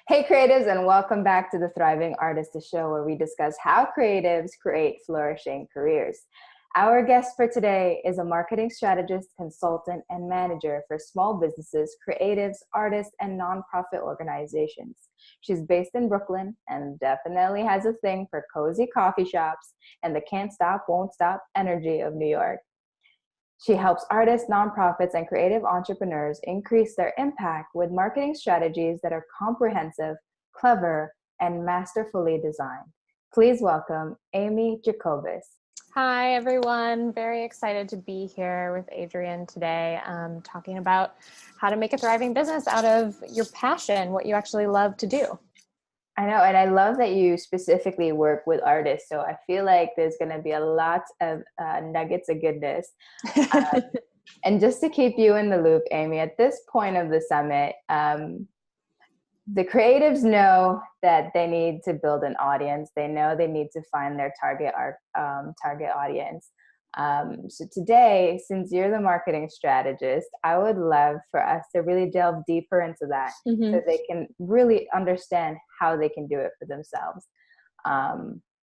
Hey creatives, and welcome back to the Thriving Artist Show, where we discuss how creatives create flourishing careers. Our guest for today is a marketing strategist, consultant, and manager for small businesses, creatives, artists, and nonprofit organizations. She's based in Brooklyn and definitely has a thing for cozy coffee shops and the can't stop, won't stop energy of New York. She helps artists, nonprofits, and creative entrepreneurs increase their impact with marketing strategies that are comprehensive, clever, and masterfully designed. Please welcome Amy Jacobus. Hi, everyone. Very excited to be here with Adrienne today, talking about how to make a thriving business out of your passion, what you actually love to do. I know, and I love that you specifically work with artists. So I feel like there's going to be a lot of nuggets of goodness. And just to keep you in the loop, Amy, at this point of the summit, the creatives know that they need to build an audience. They know they need to find their target audience. So today, since you're the marketing strategist, I would love for us to really delve deeper into that so they can really understand how they can do it for themselves.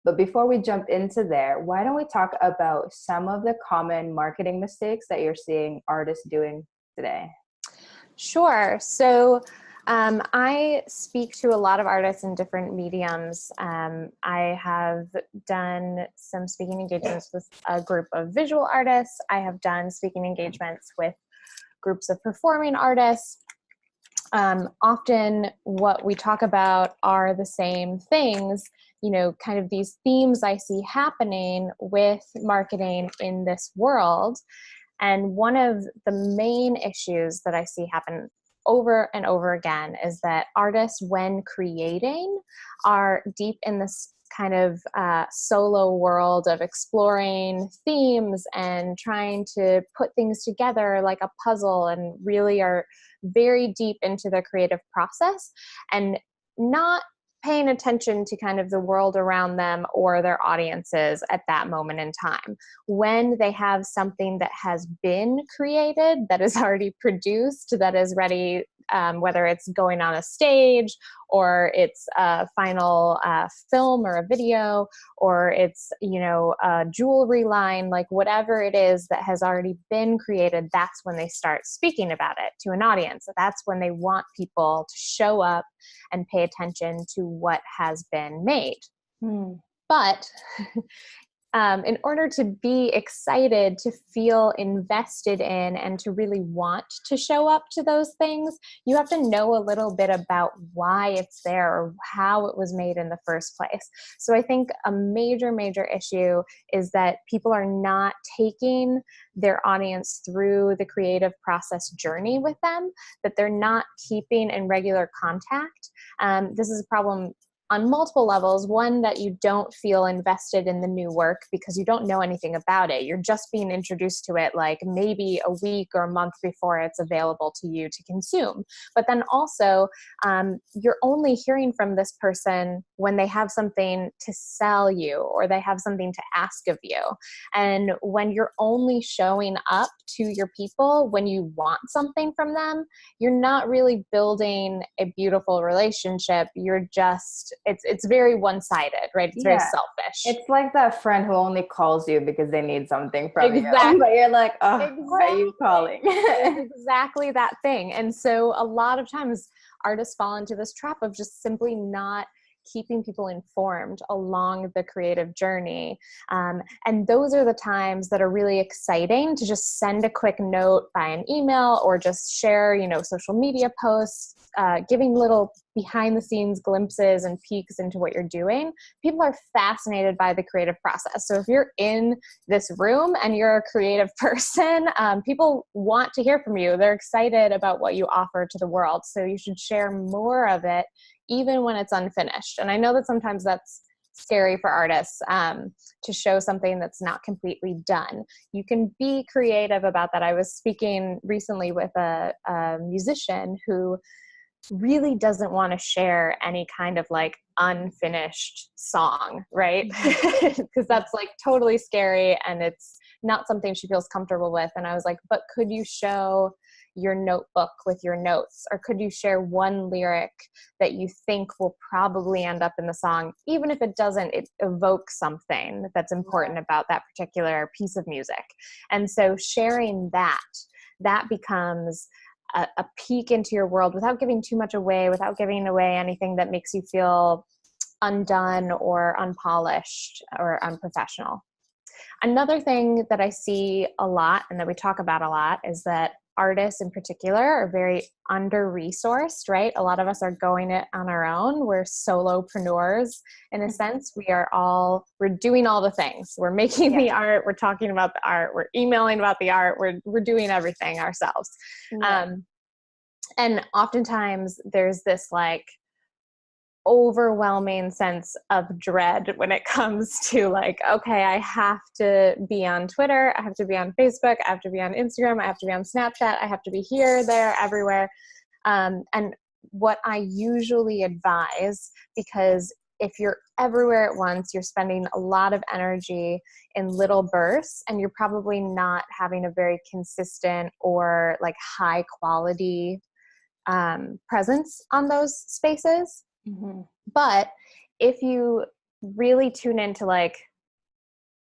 But before we jump into there, why don't we talk about some of the common marketing mistakes that you're seeing artists doing today? Sure. So I speak to a lot of artists in different mediums. I have done some speaking engagements with a group of visual artists. I have done speaking engagements with groups of performing artists. Often what we talk about are the same things, kind of these themes I see happening with marketing in this world. And one of the main issues that I see happen over and over again is that artists, when creating, are deep in this kind of solo world of exploring themes and trying to put things together like a puzzle, and really are very deep into the creative process and not paying attention to kind of the world around them or their audiences at that moment in time. When they have something that has been created, that is already produced, that is ready, whether it's going on a stage or it's a final film or a video, or it's, a jewelry line, like whatever it is that has already been created, that's when they start speaking about it to an audience. That's when they want people to show up and pay attention to what has been made. But in order to be excited, to feel invested in, and to really want to show up to those things, you have to know a little bit about why it's there or how it was made in the first place. So I think a major, major issue is that people are not taking their audience through the creative process journey with them, that they're not keeping in regular contact. This is a problem on multiple levels. One, that you don't feel invested in the new work because you don't know anything about it. You're just being introduced to it like maybe a week or a month before it's available to you to consume. But then also, you're only hearing from this person when they have something to sell you or they have something to ask of you. And when you're only showing up to your people when you want something from them, you're not really building a beautiful relationship. You're just, it's very one-sided, right? It's very selfish. It's like that friend who only calls you because they need something from you. Exactly. But you're like, why are you calling? It's exactly that thing. And so a lot of times artists fall into this trap of just simply not keeping people informed along the creative journey. And those are the times that are really exciting to just send a quick note by an email or just share, social media posts, giving little behind the scenes glimpses and peeks into what you're doing. People are fascinated by the creative process. So if you're in this room and you're a creative person, people want to hear from you. They're excited about what you offer to the world. So you should share more of it, even when it's unfinished. And I know that sometimes that's scary for artists, to show something that's not completely done. You can be creative about that. I was speaking recently with a musician who really doesn't want to share any kind of like unfinished song, right? Because that's like totally scary, and it's not something she feels comfortable with. And I was like, but could you show your notebook with your notes? Or could you share one lyric that you think will probably end up in the song? Even if it doesn't, it evokes something that's important about that particular piece of music. And so sharing that becomes a peek into your world without giving too much away, without giving away anything that makes you feel undone or unpolished or unprofessional. Another thing that I see a lot and that we talk about a lot is that artists in particular are very under-resourced, right? A lot of us are going it on our own. We're solopreneurs in a sense. We're doing all the things. We're making the art, we're talking about the art, we're emailing about the art, we're doing everything ourselves. And oftentimes there's this like overwhelming sense of dread when it comes to like, okay, I have to be on Twitter, I have to be on Facebook, I have to be on Instagram, I have to be on Snapchat, I have to be here, there, everywhere. And what I usually advise, because if you're everywhere at once, you're spending a lot of energy in little bursts, and you're probably not having a very consistent or like high quality presence on those spaces. But if you really tune into like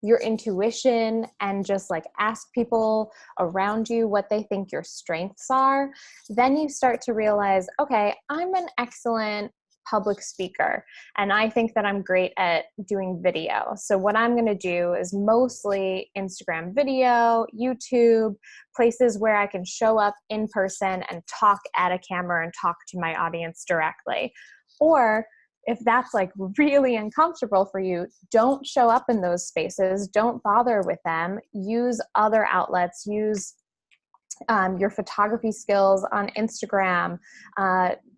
your intuition and just like ask people around you what they think your strengths are, then you start to realize, okay, I'm an excellent public speaker and I think that I'm great at doing video. So what I'm going to do is mostly Instagram video, YouTube, places where I can show up in person and talk at a camera and talk to my audience directly. Or if that's like really uncomfortable for you, don't show up in those spaces. Don't bother with them. Use other outlets. Use your photography skills on Instagram.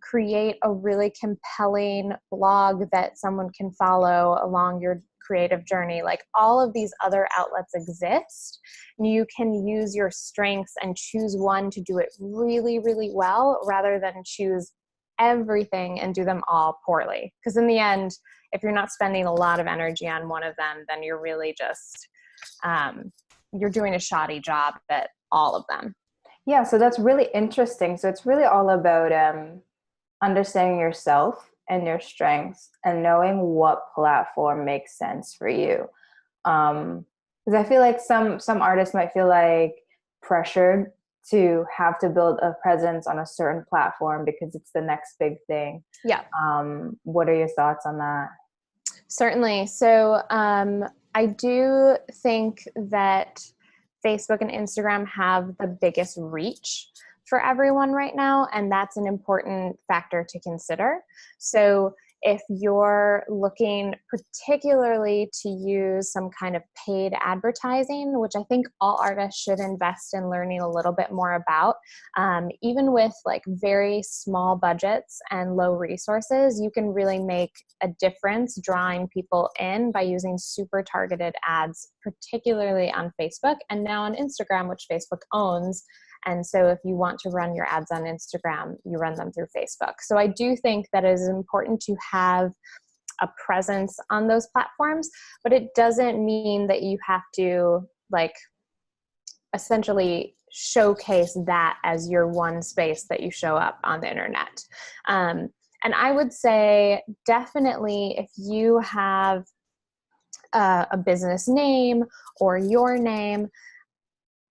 Create a really compelling blog that someone can follow along your creative journey. Like all of these other outlets exist. You can use your strengths and choose one to do it really, really well rather than choose everything and do them all poorly. Because in the end, if you're not spending a lot of energy on one of them, then you're really just, you're doing a shoddy job at all of them. Yeah, so that's really interesting. So it's really all about understanding yourself and your strengths and knowing what platform makes sense for you. Because I feel like some artists might feel like pressured to have to build a presence on a certain platform because it's the next big thing. Yeah. What are your thoughts on that? Certainly. So I do think that Facebook and Instagram have the biggest reach for everyone right now, and that's an important factor to consider. So if you're looking particularly to use some kind of paid advertising, which I think all artists should invest in learning a little bit more about, even with like very small budgets and low resources, you can really make a difference drawing people in by using super targeted ads, particularly on Facebook and now on Instagram, which Facebook owns. And so if you want to run your ads on Instagram, you run them through Facebook. So I do think that it is important to have a presence on those platforms, but it doesn't mean that you have to like essentially showcase that as your one space that you show up on the internet. And I would say definitely if you have a business name or your name,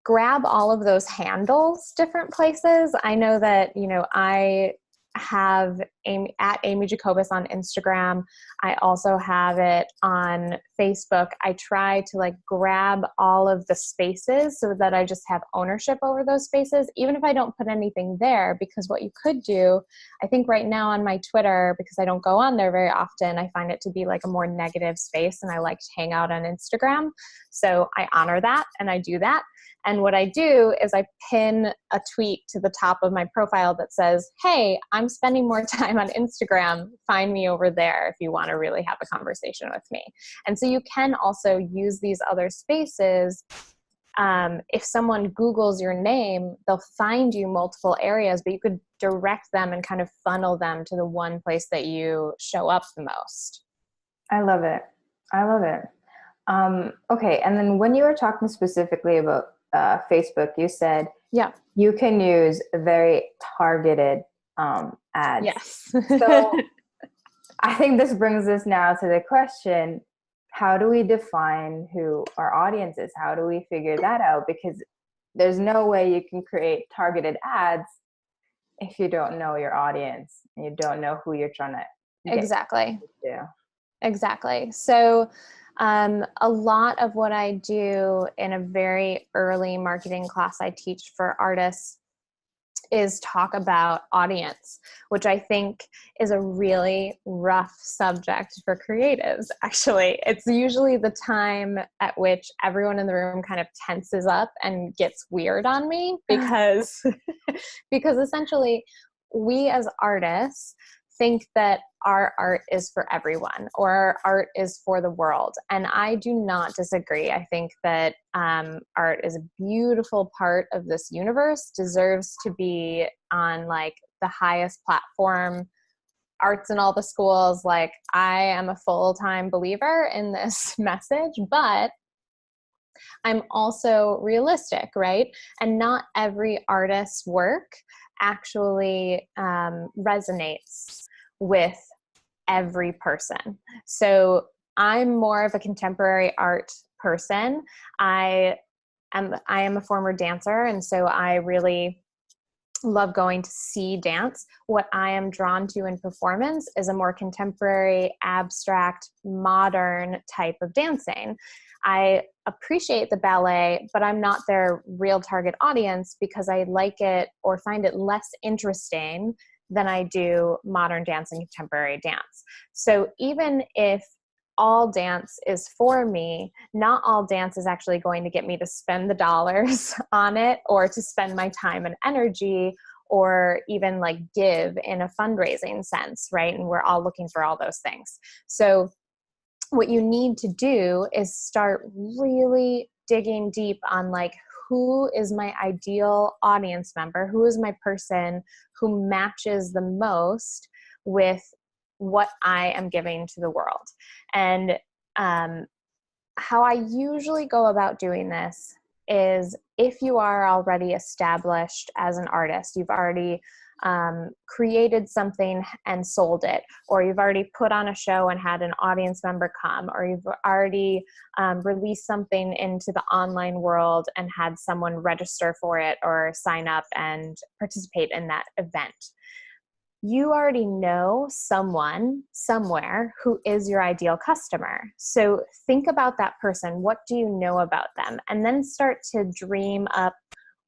grab all of those handles different places. I know that, I have at Amy Jacobus on Instagram. I also have it on Facebook. I try to like grab all of the spaces so that I just have ownership over those spaces, even if I don't put anything there, because what you could do, I think right now on my Twitter, because I don't go on there very often, I find it to be like a more negative space and I like to hang out on Instagram. So I honor that and I do that. And what I do is I pin a tweet to the top of my profile that says, hey, I'm spending more time on Instagram. Find me over there if you want to really have a conversation with me. And so you can also use these other spaces. If someone Googles your name, they'll find you multiple areas, but you could direct them and kind of funnel them to the one place that you show up the most. I love it. I love it. Okay. And then when you were talking specifically about Facebook, you said Yeah. you can use very targeted ads. Yes. So I think this brings us now to the question, how do we define who our audience is? How do we figure that out? Because there's no way you can create targeted ads if you don't know your audience and you don't know who you're trying to get Exactly. to. Exactly. So, a lot of what I do in a very early marketing class I teach for artists is talk about audience, which I think is a really rough subject for creatives. Actually, it's usually the time at which everyone in the room kind of tenses up and gets weird on me because because essentially we as artists think that our art is for everyone or our art is for the world. And I do not disagree. I think that art is a beautiful part of this universe, deserves to be on like the highest platform, arts in all the schools. Like I am a full-time believer in this message, but I'm also realistic, right? And not every artist's work actually resonates with every person. So I'm more of a contemporary art person. I am a former dancer, and so I really love going to see dance. What I am drawn to in performance is a more contemporary, abstract, modern type of dancing. I appreciate the ballet, but I'm not their real target audience because I like it or find it less interesting than I do modern dance and contemporary dance. So even if all dance is for me, not all dance is actually going to get me to spend the dollars on it or to spend my time and energy or even like give in a fundraising sense, right? And we're all looking for all those things. So what you need to do is start really digging deep on like, who is my ideal audience member? Who is my person who matches the most with what I am giving to the world? And how I usually go about doing this is if you are already established as an artist, you've already created something and sold it, or you've already put on a show and had an audience member come, or you've already released something into the online world and had someone register for it or sign up and participate in that event. You already know someone somewhere who is your ideal customer. So think about that person. What do you know about them? And then start to dream up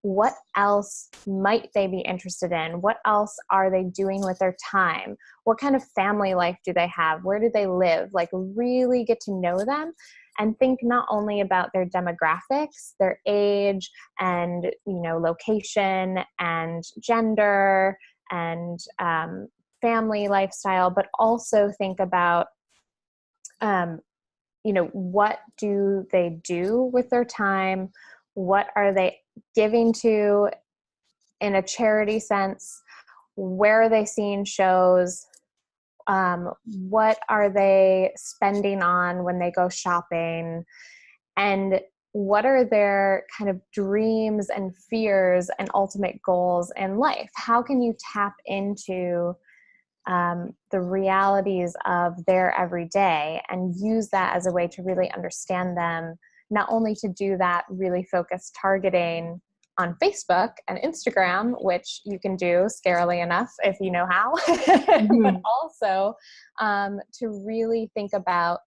what else might they be interested in? What else are they doing with their time? What kind of family life do they have? Where do they live? Like really get to know them and think not only about their demographics, their age and, location and gender and family lifestyle, but also think about, what do they do with their time? What are they giving to in a charity sense? Where are they seeing shows? What are they spending on when they go shopping? And what are their kind of dreams and fears and ultimate goals in life? How can you tap into the realities of their everyday and use that as a way to really understand them, not only to do that really focused targeting on Facebook and Instagram, which you can do scarily enough if you know how, but also to really think about,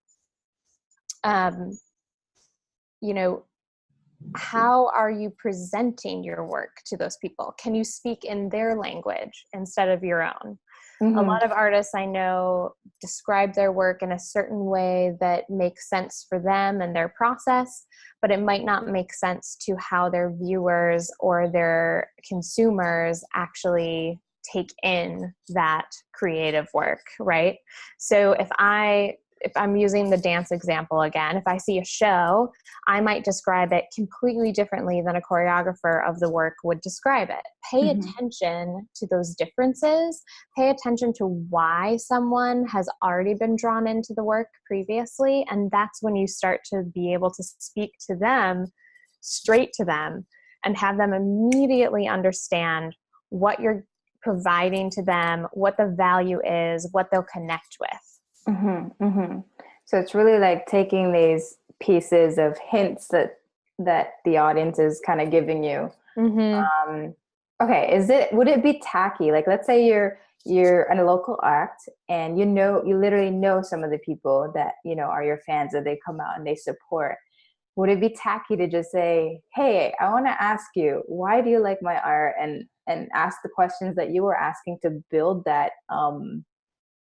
how are you presenting your work to those people? Can you speak in their language instead of your own? A lot of artists I know describe their work in a certain way that makes sense for them and their process, but it might not make sense to how their viewers or their consumers actually take in that creative work, right? So if if I'm using the dance example again, if I see a show, I might describe it completely differently than a choreographer of the work would describe it. Pay attention to those differences. Pay attention to why someone has already been drawn into the work previously. And that's when you start to be able to speak to them, straight to them, and have them immediately understand what you're providing to them, what the value is, what they'll connect with. So it's really like taking these pieces of hints that the audience is kind of giving you. Okay, would it be tacky? Like, let's say you're in a local act and you literally know some of the people that are your fans, that they come out and they support. Would it be tacky to just say, hey, I want to ask you, why do you like my art? And ask the questions that you were asking to build that,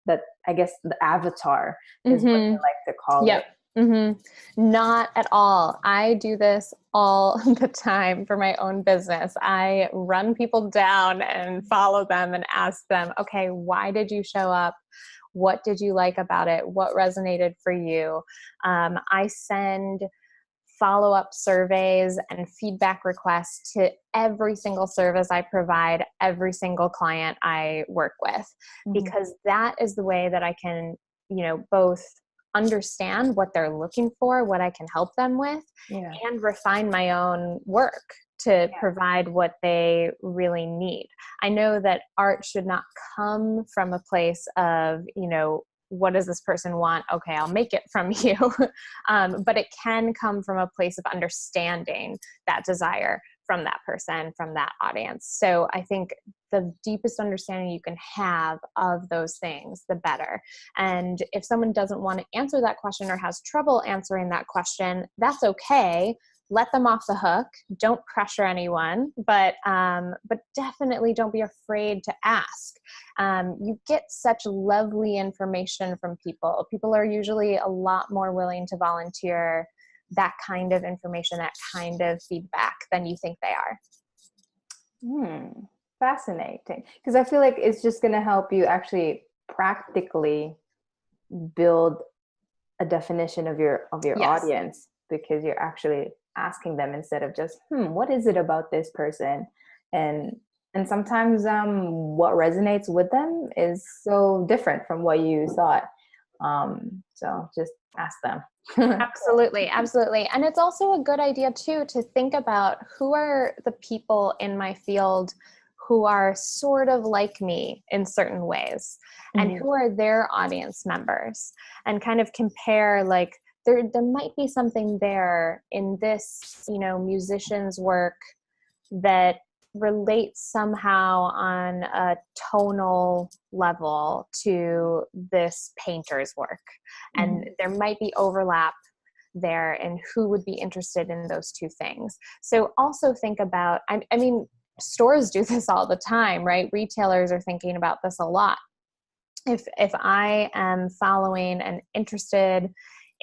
that I guess the avatar is what they like to call it. Not at all. I do this all the time for my own business. I run people down and follow them and ask them, okay, why did you show up? What did you like about it? What resonated for you? I send follow-up surveys and feedback requests to every single service I provide, every single client I work with, because that is the way that I can, both understand what they're looking for, what I can help them with, and refine my own work to provide what they really need. I know that art should not come from a place of, what does this person want? Okay, I'll make it from you. But it can come from a place of understanding that desire from that person, from that audience. So I think the deepest understanding you can have of those things, the better. And if someone doesn't want to answer that question or has trouble answering that question, that's okay. Let them off the hook. Don't pressure anyone, but definitely don't be afraid to ask. You get such lovely information from people. People are usually a lot more willing to volunteer that kind of information, that kind of feedback than you think they are. Fascinating. Because I feel like it's just going to help you actually practically build a definition of your audience, because you're actually asking them instead of just, what is it about this person? And sometimes what resonates with them is so different from what you thought. So just ask them. Absolutely. And it's also a good idea too, to think about who are the people in my field who are sort of like me in certain ways, and who are their audience members, and kind of compare, like, there might be something there in this, musician's work that relates somehow on a tonal level to this painter's work. And there might be overlap there in who would be interested in those two things. So also think about, I mean, stores do this all the time, right? Retailers are thinking about this a lot. If I am following and interested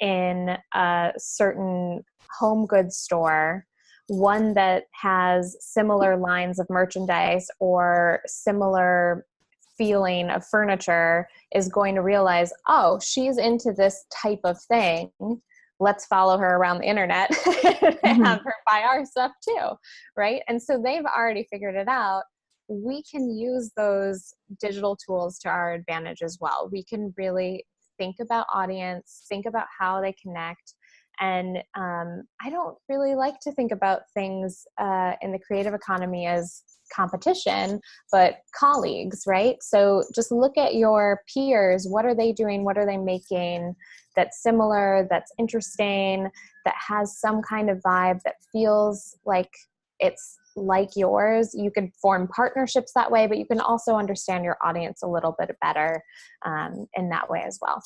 in a certain home goods store, one that has similar lines of merchandise or similar feeling of furniture, is going to realize, oh, she's into this type of thing. Let's follow her around the internet and have her buy our stuff too, right? And so they've already figured it out. We can use those digital tools to our advantage as well. We can really think about audience, think about how they connect. And I don't really like to think about things in the creative economy as competition, but colleagues, right? So just look at your peers. What are they doing? What are they making that's similar, that's interesting, that has some kind of vibe that feels like it's like yours? You can form partnerships that way, but you can also understand your audience a little bit better in that way as well.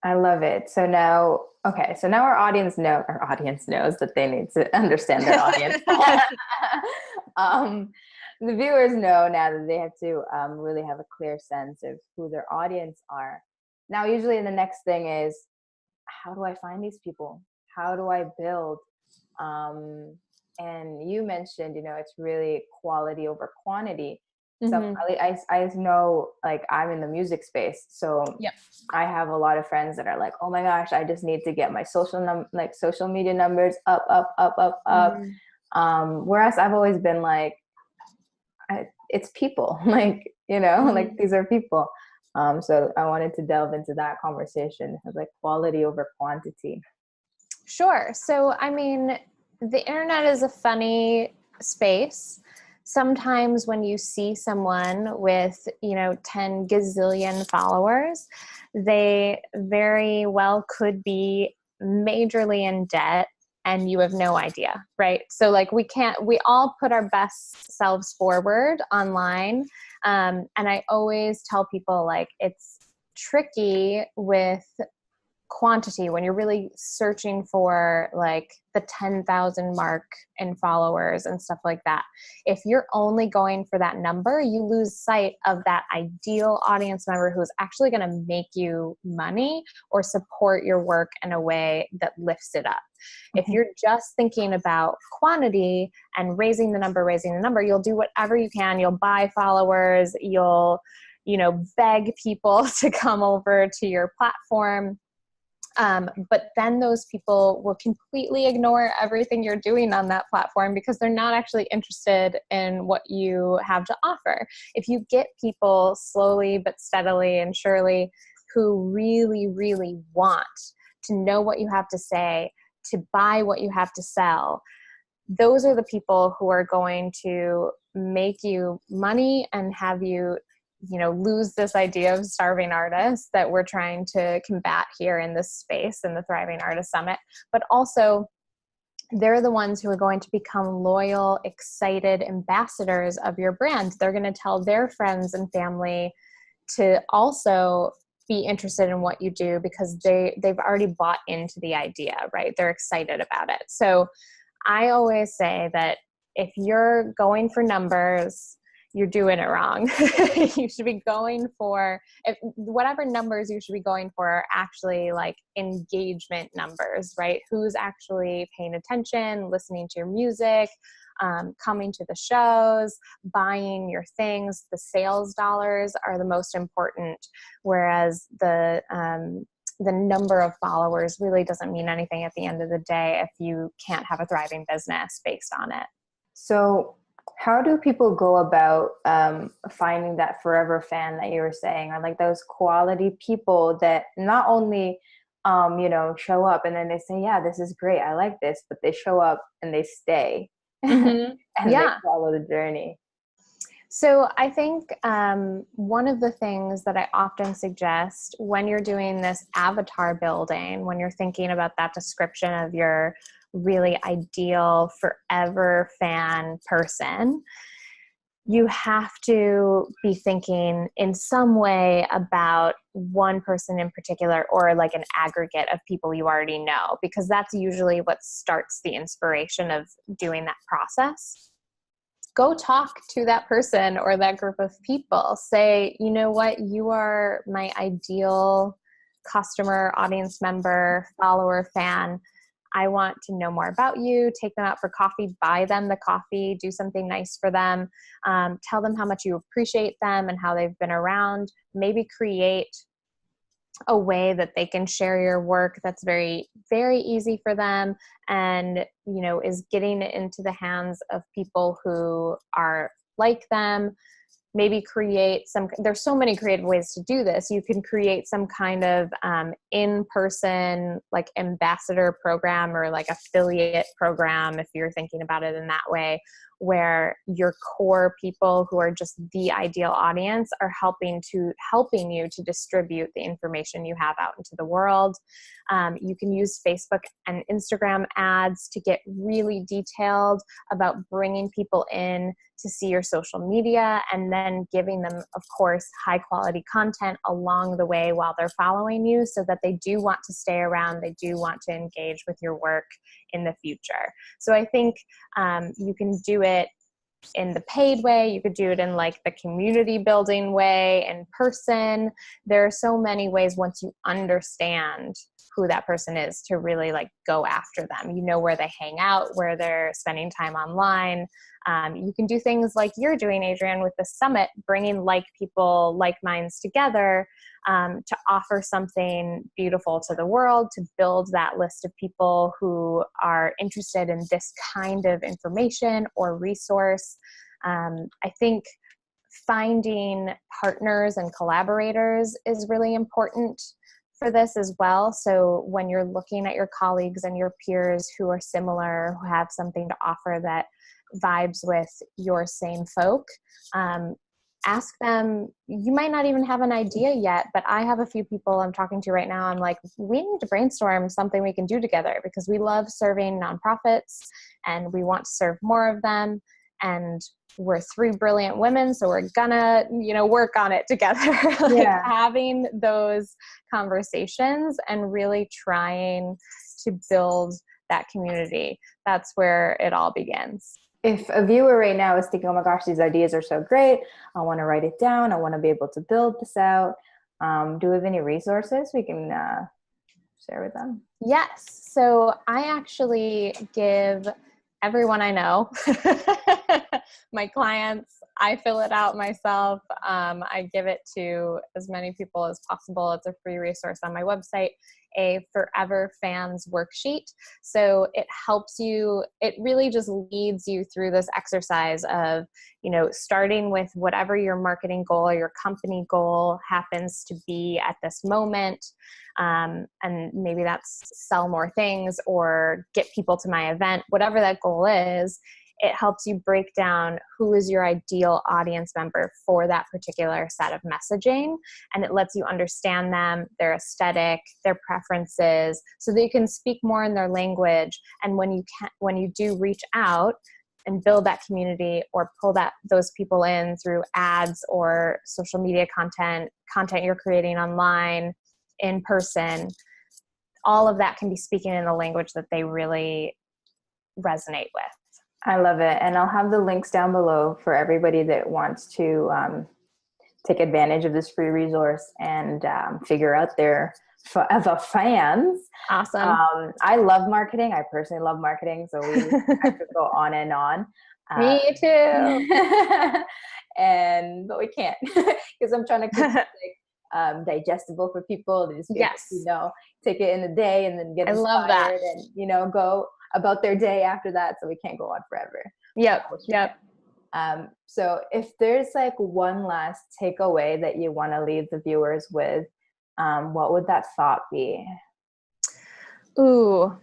I love it. So now our audience knows that they need to understand their audience. The viewers know now that they have to really have a clear sense of who their audience are. Now, usually the next thing is, how do I find these people? How do I build? And you mentioned, it's really quality over quantity. So Mm-hmm. I know, like, I'm in the music space, so Yep. I have a lot of friends that are like, oh my gosh, I just need to get my social media numbers up, up, up, up, up. Mm-hmm. Whereas I've always been like, it's people, like, like, Mm-hmm. these are people. So I wanted to delve into that conversation of like quality over quantity. Sure. So, I mean, the internet is a funny space. Sometimes when you see someone with, 10 gazillion followers, they very well could be majorly in debt and you have no idea, right? So, like, we all put our best selves forward online. And I always tell people, like, it's tricky with quantity when you're really searching for like the 10,000 mark in followers and stuff like that. If you're only going for that number, you lose sight of that ideal audience member who's actually going to make you money or support your work in a way that lifts it up. If you're just thinking about quantity and raising the number, you'll do whatever you can. You'll buy followers, you'll, beg people to come over to your platform. But then those people will completely ignore everything you're doing on that platform because they're not actually interested in what you have to offer. If you get people slowly but steadily and surely who really, really want to know what you have to say, to buy what you have to sell, those are the people who are going to make you money and have you lose this idea of starving artists that we're trying to combat here in this space in the Thriving Artist Summit. But also, they're the ones who are going to become loyal, excited ambassadors of your brand. They're going to tell their friends and family to also be interested in what you do because they've already bought into the idea, right? They're excited about it. So I always say that if you're going for numbers, you're doing it wrong. You should be going for, whatever numbers you should be going for are actually like engagement numbers, right? Who's actually paying attention, listening to your music, coming to the shows, buying your things. The sales dollars are the most important, whereas the number of followers really doesn't mean anything at the end of the day if you can't have a thriving business based on it. So how do people go about finding that forever fan that you were saying, or like those quality people that not only show up and then they say, yeah, this is great, I like this, but they show up and they stay Mm-hmm. and they Yeah. follow the journey? So I think one of the things that I often suggest when you're doing this avatar building, when you're thinking about that description of your really ideal forever fan person, you have to be thinking in some way about one person in particular or like an aggregate of people you already know, because that's usually what starts the inspiration of doing that process. Go talk to that person or that group of people. Say, you know what, you are my ideal customer, audience member, follower, fan. I want to know more about you. Take them out for coffee, buy them the coffee, do something nice for them. Tell them how much you appreciate them and how they've been around. Maybe create a way that they can share your work that's very, very easy for them and, is getting it into the hands of people who are like them. Maybe there's so many creative ways to do this. You can create some kind of in-person like ambassador program or like affiliate program if you're thinking about it in that way, where your core people who are just the ideal audience are helping you to distribute the information you have out into the world. You can use Facebook and Instagram ads to get really detailed about bringing people in to see your social media and then giving them, of course, high quality content along the way while they're following you so that they do want to stay around. They do want to engage with your work in the future. So I think you can do it in the paid way. You could do it in like the community building way, in person. There are so many ways once you understand who that person is to really like go after them. You know where they hang out, where they're spending time online. You can do things like you're doing, Adrienne, with the summit, bringing like people, like minds together to offer something beautiful to the world, to build that list of people who are interested in this kind of information or resource. I think finding partners and collaborators is really important for this as well. So when you're looking at your colleagues and your peers who are similar, who have something to offer that vibes with your same folk, ask them. You might not even have an idea yet, but I have a few people I'm talking to right now. I'm like, we need to brainstorm something we can do together because we love serving nonprofits and we want to serve more of them. And we're 3 brilliant women, so we're gonna, work on it together. Having those conversations and really trying to build that community. That's where it all begins. If a viewer right now is thinking, oh my gosh, these ideas are so great, I want to write it down, I want to be able to build this out, do we have any resources we can share with them? Yes. So I actually give everyone I know, my clients, I fill it out myself. I give it to as many people as possible. It's a free resource on my website, a Forever Fans worksheet. So it helps you, it really just leads you through this exercise of, starting with whatever your marketing goal or your company goal happens to be at this moment. And maybe that's sell more things or get people to my event, whatever that goal is. It helps you break down who is your ideal audience member for that particular set of messaging. And it lets you understand them, their aesthetic, their preferences, so that you can speak more in their language. And when you do reach out and build that community or pull those people in through ads or social media content you're creating online, in person, all of that can be speaking in a language that they really resonate with. I love it. And I'll have the links down below for everybody that wants to take advantage of this free resource and figure out their Forever Fans. Awesome. I love marketing. I personally love marketing. So I could go on and on. Me too. But we can't because I'm trying to keep it digestible for people to just be able to, take it in the day and then get inspired and, go about their day after that. So we can't go on forever. Yep. So if there's like one last takeaway that you want to leave the viewers with, what would that thought be? Ooh,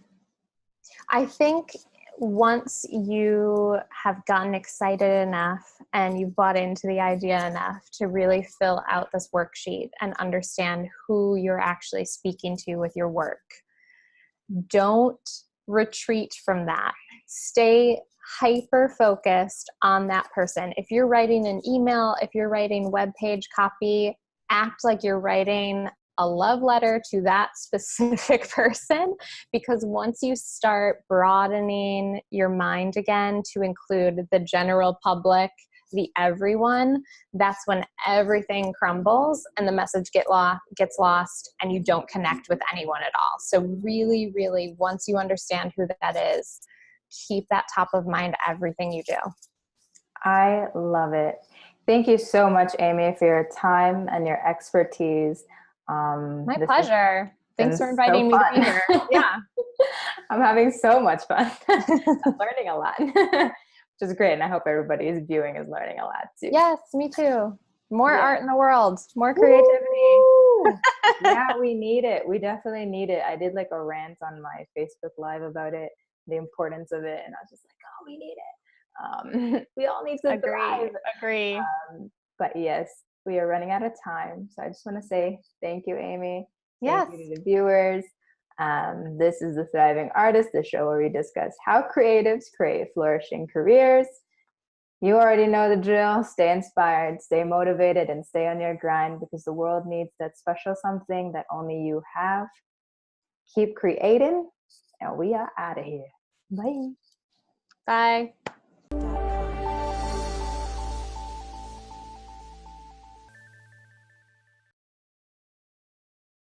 I think once you have gotten excited enough and you've bought into the idea enough to really fill out this worksheet and understand who you're actually speaking to with your work, don't retreat from that. Stay hyper focused on that person. If you're writing an email, if you're writing web page copy, act like you're writing a love letter to that specific person, because once you start broadening your mind again to include the general public, the everyone, that's when everything crumbles and the message gets lost and you don't connect with anyone at all. So really, really, once you understand who that is, keep that top of mind everything you do. I love it. Thank you so much, Amy, for your time and your expertise. My pleasure. Thanks for inviting me to be here. Yeah. I'm having so much fun. I'm learning a lot, which is great. And I hope everybody who's viewing is learning a lot too. Yes, me too. More art in the world, more creativity. Yeah, we need it. We definitely need it. I did like a rant on my Facebook Live about it, the importance of it. And I was just like, oh, we need it. We all need to thrive. Agree. But yes, we are running out of time. So I just want to say thank you, Amy. Yes. Thank you to the viewers. This is The Thriving Artist, the show where we discuss how creatives create flourishing careers. You already know the drill. Stay inspired, stay motivated, and stay on your grind because the world needs that special something that only you have. Keep creating, and we are out of here. Bye. Bye.